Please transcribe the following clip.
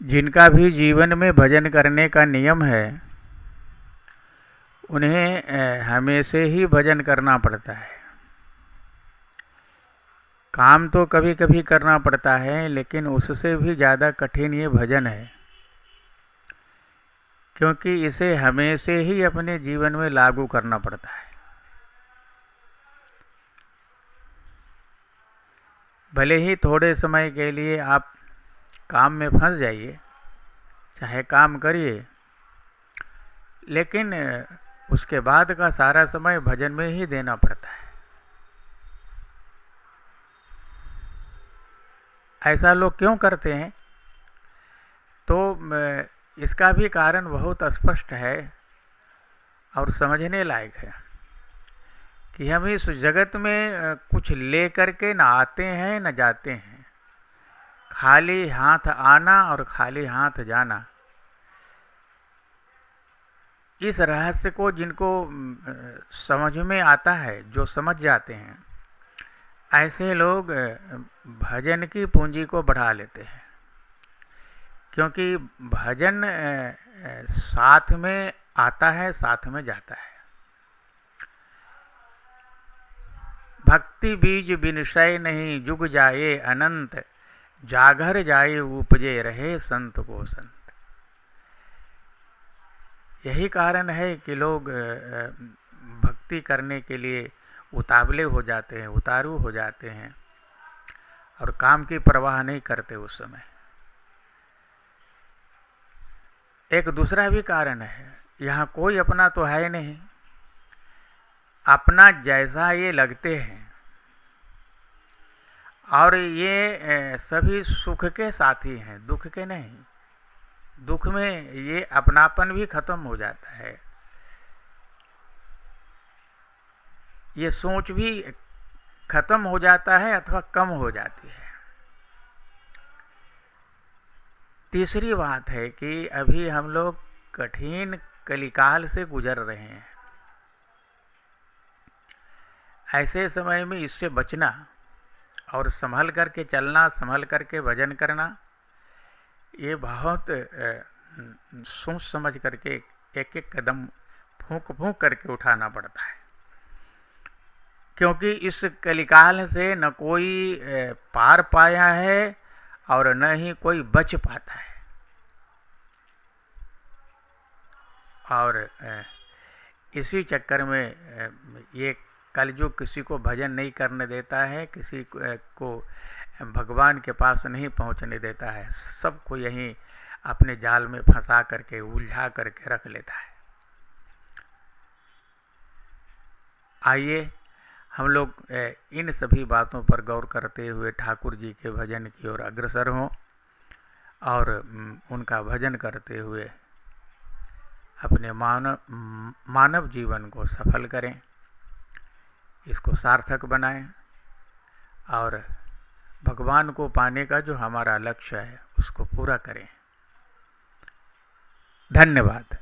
जिनका भी जीवन में भजन करने का नियम है उन्हें हमेशा ही भजन करना पड़ता है। काम तो कभी कभी करना पड़ता है, लेकिन उससे भी ज़्यादा कठिन ये भजन है, क्योंकि इसे हमेशा ही अपने जीवन में लागू करना पड़ता है। भले ही थोड़े समय के लिए आप काम में फंस जाइए, चाहे काम करिए, लेकिन उसके बाद का सारा समय भजन में ही देना पड़ता है। ऐसा लोग क्यों करते हैं? तो इसका भी कारण बहुत स्पष्ट है और समझने लायक है कि हम इस जगत में कुछ ले करके न आते हैं न जाते हैं। खाली हाथ आना और खाली हाथ जाना, इस रहस्य को जिनको समझ में आता है, जो समझ जाते हैं, ऐसे लोग भजन की पूंजी को बढ़ा लेते हैं। क्योंकि भजन साथ में आता है, साथ में जाता है। भक्ति बीज बिनशय नहीं, जुग जाए अनंत, जागर जाए उपजे रहे संत को संत। यही कारण है कि लोग भक्ति करने के लिए उतावले हो जाते हैं, उतारू हो जाते हैं और काम की परवाह नहीं करते उस समय। एक दूसरा भी कारण है, यहाँ कोई अपना तो है नहीं, अपना जैसा ये लगते हैं, और ये सभी सुख के साथी हैं, दुख के नहीं। दुख में ये अपनापन भी खत्म हो जाता है, ये सोच भी खत्म हो जाता है अथवा कम हो जाती है। तीसरी बात है कि अभी हम लोग कठिन कलिकाल से गुजर रहे हैं। ऐसे समय में इससे बचना और संभल करके चलना, संभल करके भजन करना, ये बहुत सोच समझ करके एक एक कदम फूंक फूंक करके उठाना पड़ता है। क्योंकि इस कलिकाल से न कोई पार पाया है और न ही कोई बच पाता है। और इसी चक्कर में ये कलयुग किसी को भजन नहीं करने देता है, किसी को भगवान के पास नहीं पहुंचने देता है। सबको यहीं अपने जाल में फंसा करके, उलझा करके रख लेता है। आइए हम लोग इन सभी बातों पर गौर करते हुए ठाकुर जी के भजन की ओर अग्रसर हों और उनका भजन करते हुए अपने मानव जीवन को सफल करें, इसको सार्थक बनाएं और भगवान को पाने का जो हमारा लक्ष्य है उसको पूरा करें। धन्यवाद।